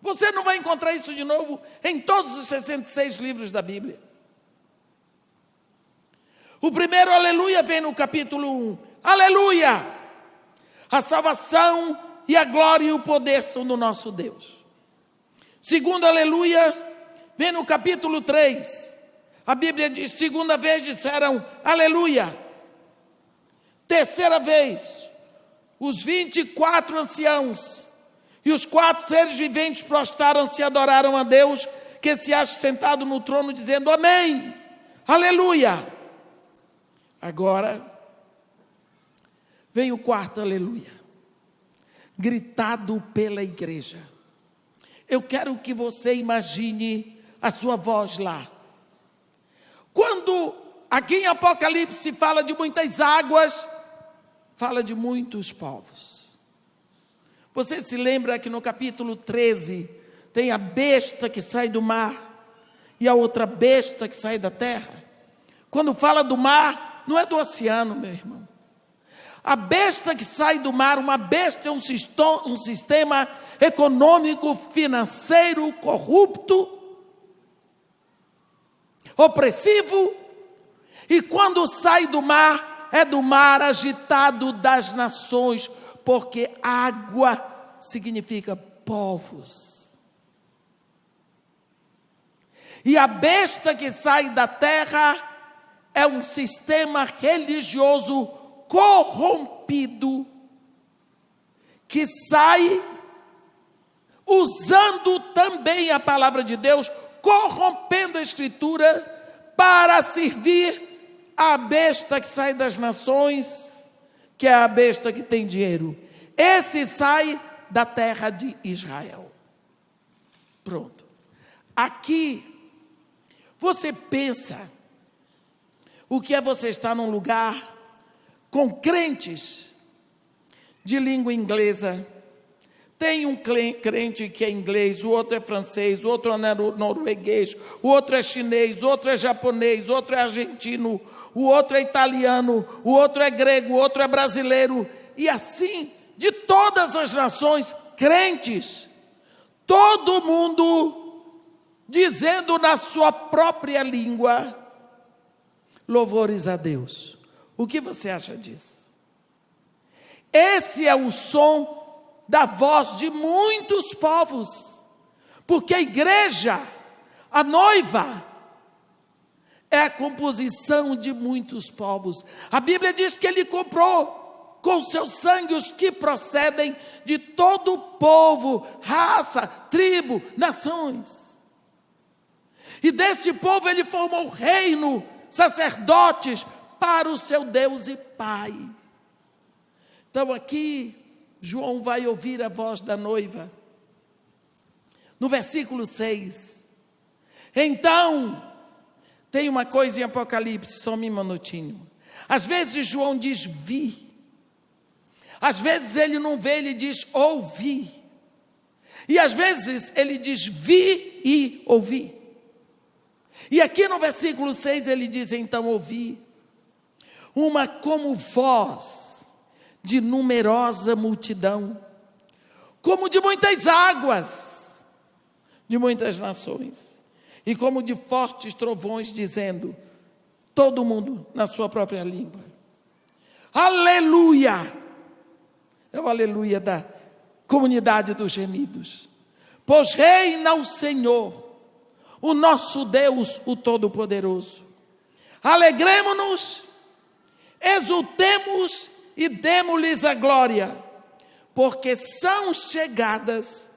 Você não vai encontrar isso de novo em todos os 66 livros da Bíblia. O primeiro aleluia vem no capítulo 1. Aleluia! A salvação e a glória e o poder são do nosso Deus. Segundo aleluia vem no capítulo 3. A Bíblia diz: segunda vez disseram aleluia. Terceira vez, os 24 anciãos e os 4 seres viventes prostraram-se e adoraram a Deus, que se acha sentado no trono, dizendo amém, aleluia. Agora, vem o quarto aleluia, gritado pela igreja. Eu quero que você imagine a sua voz lá. Quando aqui em Apocalipse fala de muitas águas, fala de muitos povos. Você se lembra que no capítulo 13, tem a besta que sai do mar e a outra besta que sai da terra? Quando fala do mar, não é do oceano, meu irmão. A besta que sai do mar, uma besta é um sistema econômico, financeiro, corrupto, opressivo, e quando sai do mar, é do mar agitado das nações, porque água significa povos. E a besta que sai da terra é um sistema religioso corrompido, que sai usando também a palavra de Deus, corrompendo a Escritura para servir a besta que sai das nações, que é a besta que tem dinheiro. Esse sai da terra de Israel. Pronto. Aqui, você pensa, o que é você estar num lugar com crentes de língua inglesa. Tem um crente que é inglês, o outro é francês, o outro é norueguês, o outro é chinês, o outro é japonês, o outro é argentino, o outro é italiano, o outro é grego, o outro é brasileiro, e assim, de todas as nações, crentes, todo mundo dizendo na sua própria língua, louvores a Deus. O que você acha disso? Esse é o som da voz de muitos povos, porque a igreja, a noiva, é a composição de muitos povos. A Bíblia diz que ele comprou com seu sangue os que procedem de todo o povo, raça, tribo, nações. E desse povo ele formou reino, sacerdotes para o seu Deus e Pai. Então aqui João vai ouvir a voz da noiva. No versículo 6. Então, tem uma coisa em Apocalipse, só um minutinho. Às vezes João diz vi. Às vezes ele não vê, ele diz ouvi. E às vezes ele diz vi e ouvi. E aqui no versículo 6 ele diz, então ouvi uma como voz de numerosa multidão, como de muitas águas, de muitas nações, e como de fortes trovões, dizendo, todo mundo na sua própria língua, aleluia! É o aleluia da comunidade dos gemidos. Pois reina o Senhor, o nosso Deus, o Todo-Poderoso. Alegremo-nos, exultemos e demo-lhes a glória, porque são chegadas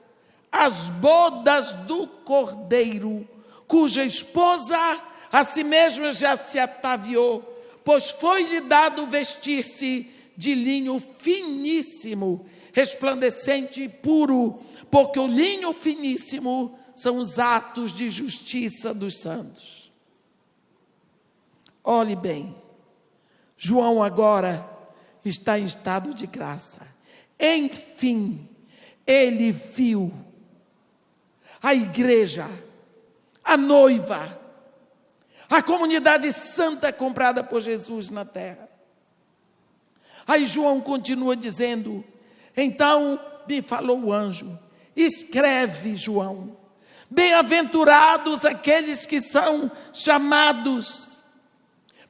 as bodas do Cordeiro, cuja esposa a si mesma já se ataviou, pois foi-lhe dado vestir-se de linho finíssimo, resplandecente e puro, porque o linho finíssimo são os atos de justiça dos santos. Olhe bem, João agora está em estado de graça. Enfim, ele viu a igreja, a noiva, a comunidade santa comprada por Jesus na terra. Aí João continua dizendo, então me falou o anjo, escreve, João, bem-aventurados aqueles que são chamados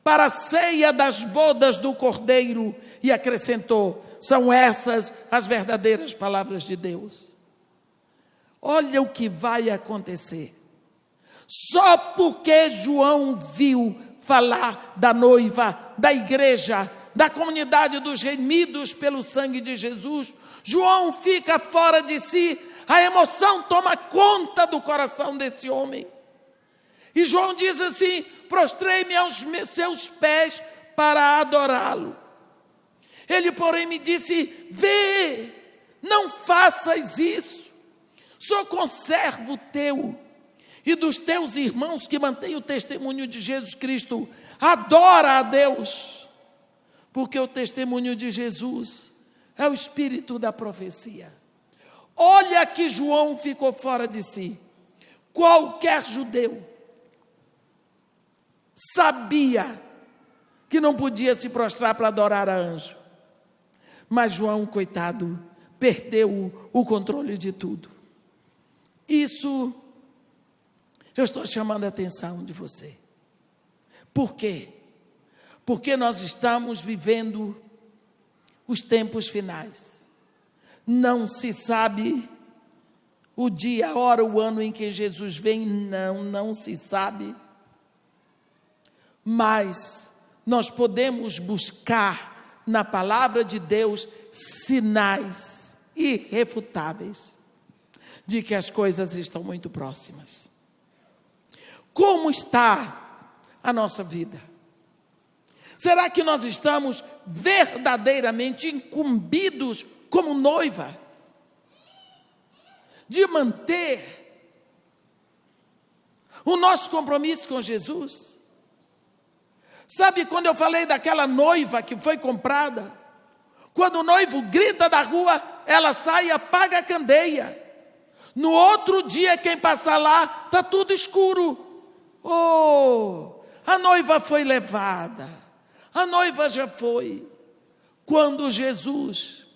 para a ceia das bodas do Cordeiro, e acrescentou, são essas as verdadeiras palavras de Deus. Olha o que vai acontecer. Só porque João viu falar da noiva, da igreja, da comunidade dos remidos pelo sangue de Jesus, João fica fora de si, A emoção toma conta do coração desse homem. E João diz assim: prostrei-me aos seus pés para adorá-lo. Ele, porém, me disse: vê, não faças isso. Sou conservo teu e dos teus irmãos que mantêm o testemunho de Jesus Cristo. Adora a Deus, porque o testemunho de Jesus é o espírito da profecia. Olha que João ficou fora de si. Qualquer judeu sabia que não podia se prostrar para adorar a anjo. Mas João, coitado, perdeu o controle de tudo. Isso eu estou chamando a atenção de você. Por quê? Porque nós estamos vivendo os tempos finais. Não se sabe o dia, a hora, o ano em que Jesus vem, não se sabe. Mas nós podemos buscar na palavra de Deus sinais irrefutáveis de que as coisas estão muito próximas. Como está a nossa vida? Será que nós estamos verdadeiramente incumbidos como noiva de manter o nosso compromisso com Jesus? Sabe quando eu falei daquela noiva que foi comprada? Quando o noivo grita da rua, ela sai e apaga a candeia. No outro dia, quem passar lá, está tudo escuro. Oh, a noiva foi levada. A noiva já foi. Quando Jesus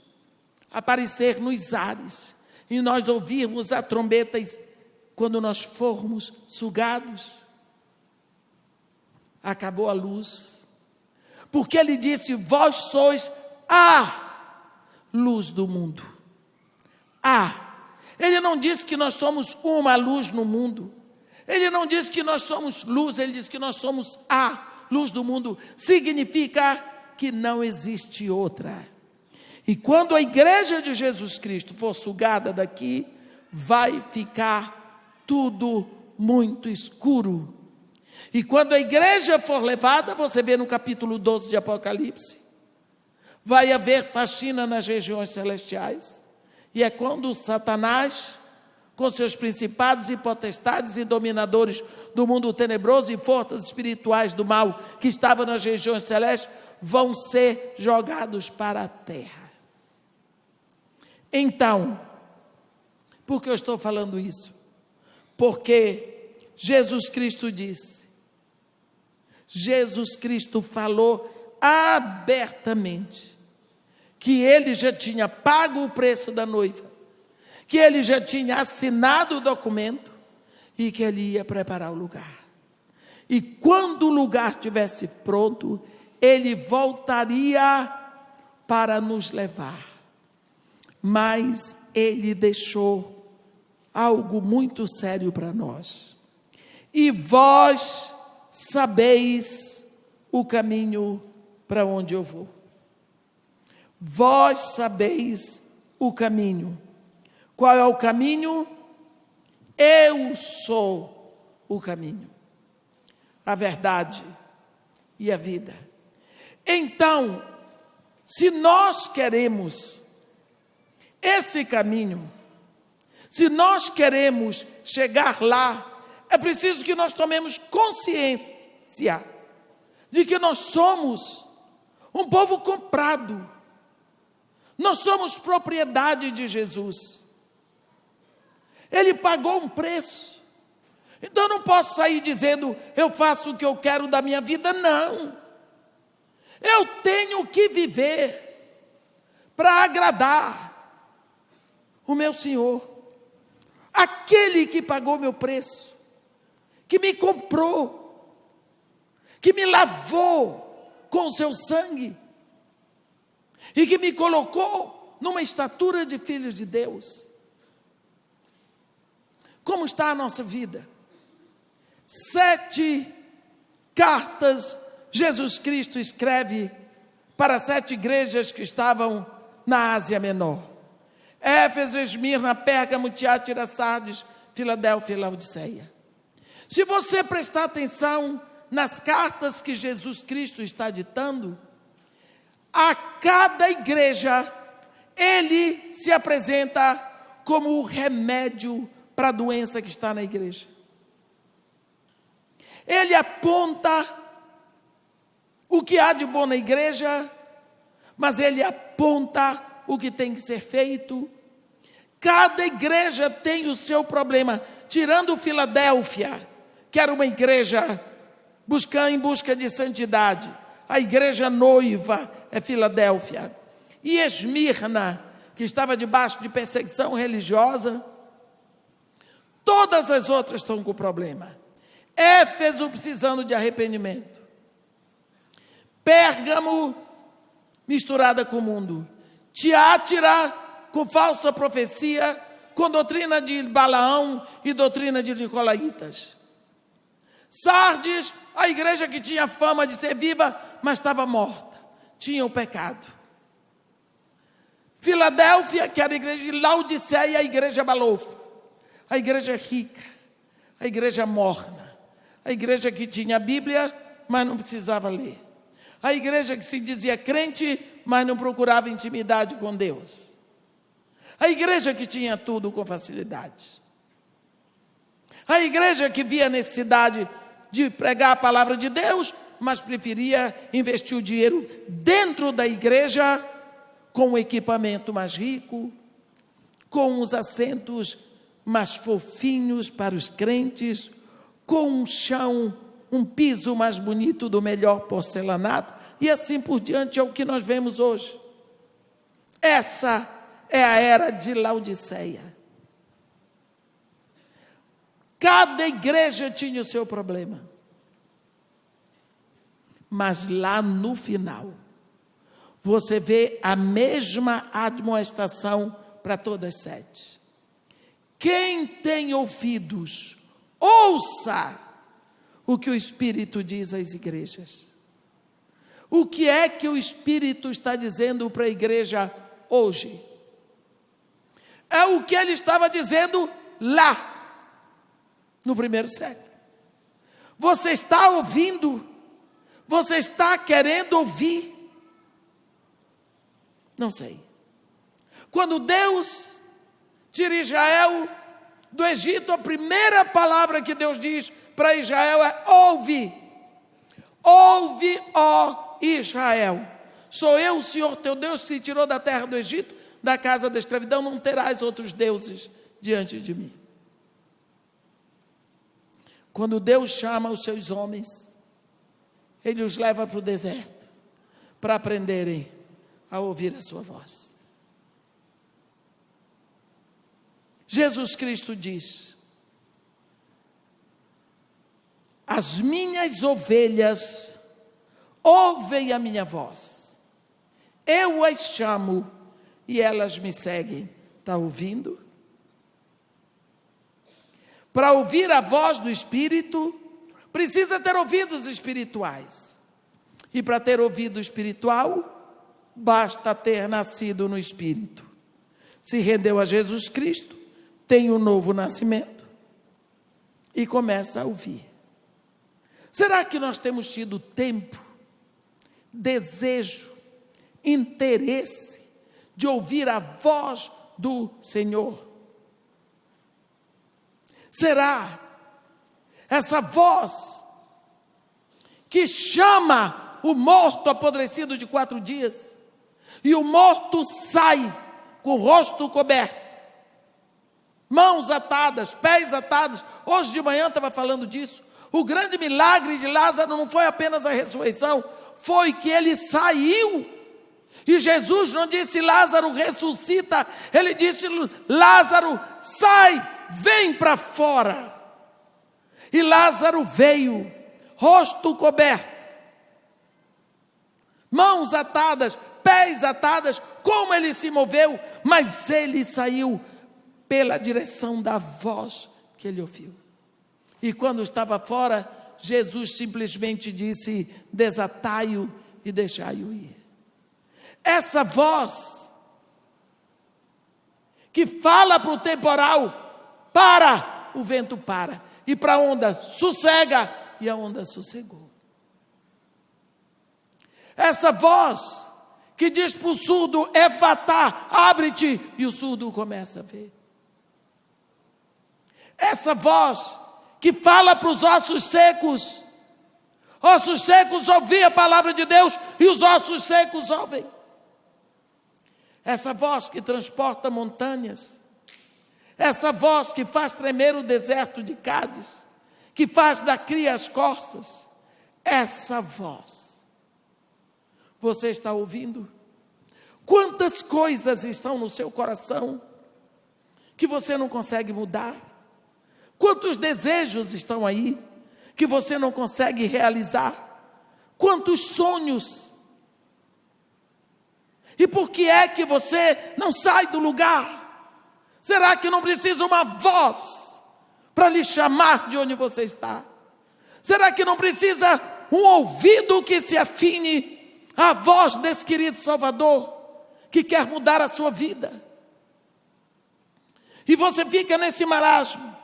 aparecer nos ares e nós ouvirmos a trombeta, quando nós formos sugados, acabou a luz. Porque ele disse: vós sois a luz do mundo. Ele não disse que nós somos uma luz no mundo. Ele não disse que nós somos luz, ele disse que nós somos a luz do mundo. Significa que não existe outra. E quando a igreja de Jesus Cristo for sugada daqui, vai ficar tudo muito escuro. E quando a igreja for levada, você vê no capítulo 12 de Apocalipse, vai haver faxina nas regiões celestiais. E é quando Satanás, com seus principados e potestades e dominadores do mundo tenebroso e forças espirituais do mal que estavam nas regiões celestes, vão ser jogados para a terra. Então, por que eu estou falando isso? Porque Jesus Cristo disse, Jesus Cristo falou abertamente que ele já tinha pago o preço da noiva, que ele já tinha assinado o documento e que ele ia preparar o lugar. E quando o lugar estivesse pronto, ele voltaria para nos levar. Mas ele deixou algo muito sério para nós. E vós sabeis o caminho para onde eu vou. Vós sabeis o caminho. Qual é o caminho? Eu sou o caminho, a verdade e a vida. Então, se nós queremos esse caminho, se nós queremos chegar lá, é preciso que nós tomemos consciência de que nós somos um povo comprado. Nós somos propriedade de Jesus. Ele pagou um preço. Então eu não posso sair dizendo, eu faço o que eu quero da minha vida. Não. Eu tenho que viver para agradar o meu Senhor. Aquele que pagou meu preço, que me comprou, que me lavou com o seu sangue e que me colocou numa estatura de filhos de Deus. Como está a nossa vida? 7 cartas Jesus Cristo escreve para 7 igrejas que estavam na Ásia Menor. Éfeso, Esmirna, Pérgamo, Tiatira, Sardes, Filadélfia e Laodiceia. Se você prestar atenção nas cartas que Jesus Cristo está ditando, a cada igreja, ele se apresenta como o remédio para a doença que está na igreja. Ele aponta o que há de bom na igreja, mas ele aponta o que tem que ser feito. Cada igreja tem o seu problema, tirando Filadélfia, que era uma igreja em busca de santidade. A igreja noiva é Filadélfia. E Esmirna, que estava debaixo de perseguição religiosa, todas as outras estão com problema. Éfeso precisando de arrependimento. Pérgamo misturada com o mundo. Tiatira com falsa profecia, com doutrina de Balaão e doutrina de Nicolaitas. Sardes, a igreja que tinha fama de ser viva, mas estava morta, tinha o pecado. Filadélfia, que era a igreja de Laodiceia, a igreja balofa, a igreja rica, a igreja morna, a igreja que tinha a Bíblia, mas não precisava ler. A igreja que se dizia crente, mas não procurava intimidade com Deus. A igreja que tinha tudo com facilidade. A igreja que via a necessidade de pregar a palavra de Deus, mas preferia investir o dinheiro dentro da igreja, com o equipamento mais rico, com os assentos mais fofinhos para os crentes, com um chão, um piso mais bonito do melhor porcelanato, e assim por diante é o que nós vemos hoje. Essa é a era de Laodiceia. Cada igreja tinha o seu problema. Mas lá no final, você vê a mesma admoestação para todas as 7. Quem tem ouvidos, ouça o que o Espírito diz às igrejas. O que é que o Espírito está dizendo para a igreja hoje? É o que ele estava dizendo lá, no primeiro século. Você está ouvindo? Você está querendo ouvir? Não sei. Quando Deus tira Israel do Egito, a primeira palavra que Deus diz para Israel é: ouve. Ouve, ó Israel. Sou eu, o Senhor teu Deus, que te tirou da terra do Egito, da casa da escravidão. Não terás outros deuses diante de mim. Quando Deus chama os seus homens, Ele os leva para o deserto, para aprenderem a ouvir a sua voz. Jesus Cristo diz: as minhas ovelhas ouvem a minha voz, eu as chamo e elas me seguem. Está ouvindo? Para ouvir a voz do Espírito, precisa ter ouvidos espirituais. E para ter ouvido espiritual, basta ter nascido no Espírito. Se rendeu a Jesus Cristo, tem um novo nascimento e começa a ouvir. Será que nós temos tido tempo, desejo, interesse de ouvir a voz do Senhor? Será essa voz que chama o morto apodrecido de 4 dias, e o morto sai com o rosto coberto, mãos atadas, pés atados? Hoje de manhã estava falando disso. O grande milagre de Lázaro não foi apenas a ressurreição, foi que ele saiu. E Jesus não disse: Lázaro, ressuscita. Ele disse: Lázaro, sai, vem para fora. E Lázaro veio, rosto coberto, mãos atadas, pés atadas. Como ele se moveu? Mas ele saiu pela direção da voz que ele ouviu. E quando estava fora, Jesus simplesmente disse: desatai-o e deixai-o ir. Essa voz que fala para o temporal: para, o vento para, e para a onda: sossega, e a onda sossegou. Essa voz que diz para o surdo: efatá, abre-te, e o surdo começa a ver. Essa voz que fala para os ossos secos: ossos secos, ouvi a palavra de Deus, e os ossos secos ouvem. Essa voz que transporta montanhas, essa voz que faz tremer o deserto de Cádiz, que faz da cria as corças, essa voz, você está ouvindo? Quantas coisas estão no seu coração que você não consegue mudar? Quantos desejos estão aí que você não consegue realizar? Quantos sonhos? E por que é que você não sai do lugar? Será que não precisa uma voz para lhe chamar de onde você está? Será que não precisa um ouvido que se afine à voz desse querido Salvador que quer mudar a sua vida? E você fica nesse marasmo,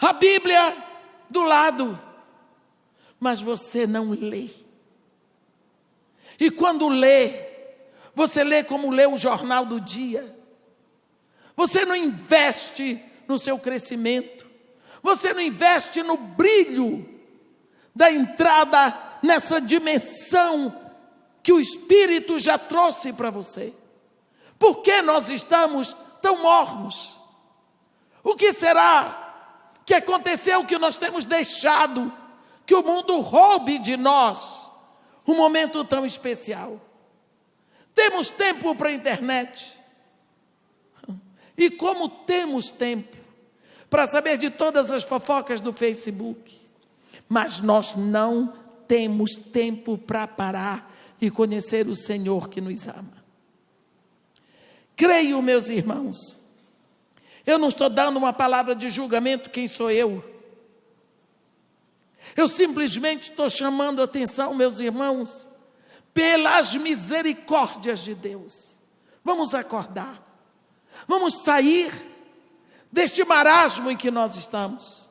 a Bíblia do lado, mas você não lê. E quando lê, você lê como lê o jornal do dia. Você não investe no seu crescimento. Você não investe no brilho da entrada nessa dimensão que o Espírito já trouxe para você. Por que nós estamos tão mornos? O que será que aconteceu que nós temos deixado que o mundo roube de nós um momento tão especial? Temos tempo para a internet. E como temos tempo para saber de todas as fofocas do Facebook, mas nós não temos tempo para parar e conhecer o Senhor que nos ama. Creio, meus irmãos, eu não estou dando uma palavra de julgamento, quem sou eu? Eu simplesmente estou chamando a atenção, meus irmãos, pelas misericórdias de Deus. Vamos acordar. Vamos sair deste marasmo em que nós estamos.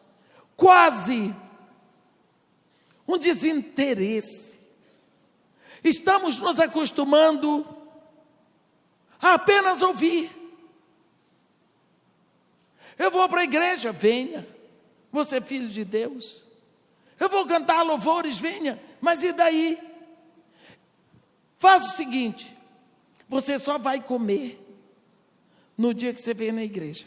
Quase um desinteresse. Estamos nos acostumando a apenas ouvir. Eu vou para a igreja, venha. Você é filho de Deus. Eu vou cantar louvores, venha. Mas e daí? Faz o seguinte, você só vai comer no dia que você vem na igreja.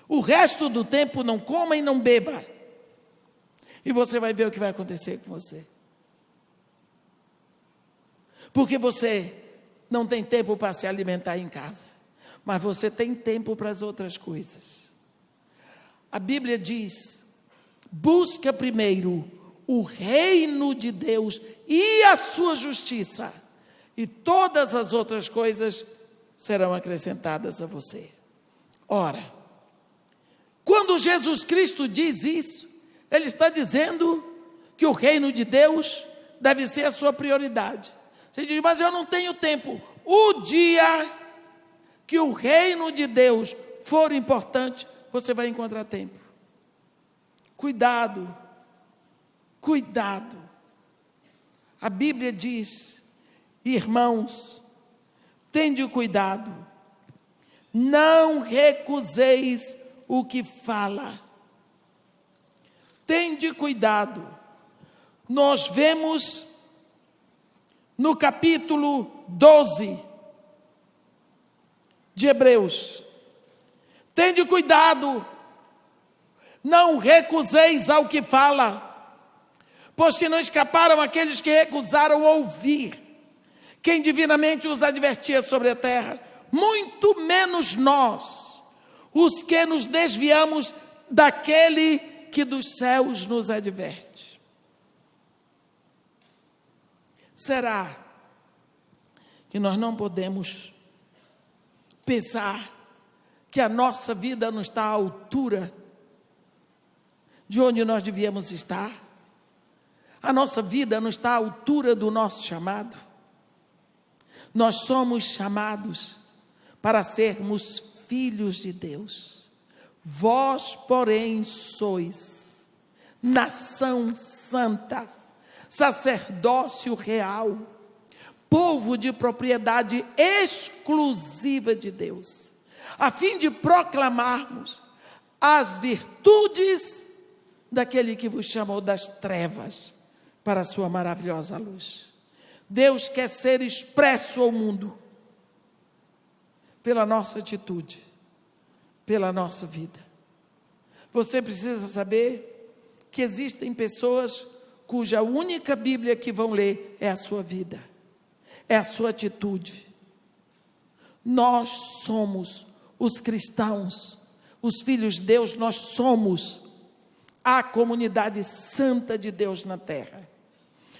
O resto do tempo não coma e não beba. E você vai ver o que vai acontecer com você. Porque você não tem tempo para se alimentar em casa, mas você tem tempo para as outras coisas. A Bíblia diz: busca primeiro o reino de Deus e a sua justiça, e todas as outras coisas serão acrescentadas a você. Ora, quando Jesus Cristo diz isso, Ele está dizendo que o reino de Deus deve ser a sua prioridade. Você diz, mas eu não tenho tempo. O dia que o reino de Deus for importante, você vai encontrar tempo. Cuidado, cuidado. A Bíblia diz, irmãos, tende cuidado, não recuseis o que fala. Tende cuidado. Nós vemos no capítulo 12 de Hebreus. Tende cuidado, não recuseis ao que fala, pois se não escaparam aqueles que recusaram ouvir quem divinamente os advertia sobre a terra, muito menos nós, os que nos desviamos daquele que dos céus nos adverte. Será que nós não podemos pensar que a nossa vida não está à altura de onde nós devíamos estar? A nossa vida não está à altura do nosso chamado? Nós somos chamados para sermos filhos de Deus. Vós, porém, sois nação santa, sacerdócio real, povo de propriedade exclusiva de Deus, a fim de proclamarmos as virtudes daquele que vos chamou das trevas para a sua maravilhosa luz. Deus quer ser expresso ao mundo pela nossa atitude, pela nossa vida. Você precisa saber que existem pessoas cuja única Bíblia que vão ler é a sua vida, é a sua atitude. Nós somos os cristãos, os filhos de Deus, nós somos a comunidade santa de Deus na terra.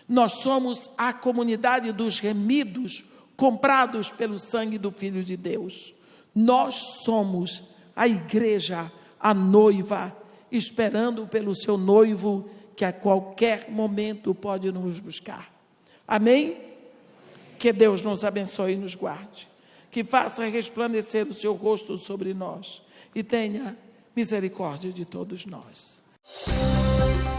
Nós somos a comunidade dos remidos, comprados pelo sangue do Filho de Deus. Nós somos a igreja, a noiva, esperando pelo seu noivo, que a qualquer momento pode nos buscar. Amém? Que Deus nos abençoe e nos guarde, que faça resplandecer o seu rosto sobre nós e tenha misericórdia de todos nós.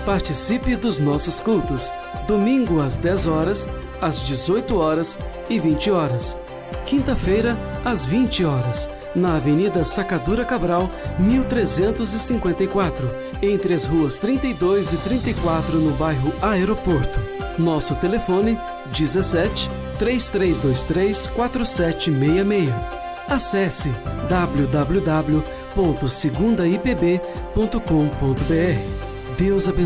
Participe dos nossos cultos, domingo às 10 horas, às 18 horas e 20 horas. Quinta-feira, às 20 horas, na Avenida Sacadura Cabral, 1354, entre as ruas 32 e 34, no bairro Aeroporto. Nosso telefone, 17 3323 4766. Acesse www.segundaipb.com.br. Deus abençoe.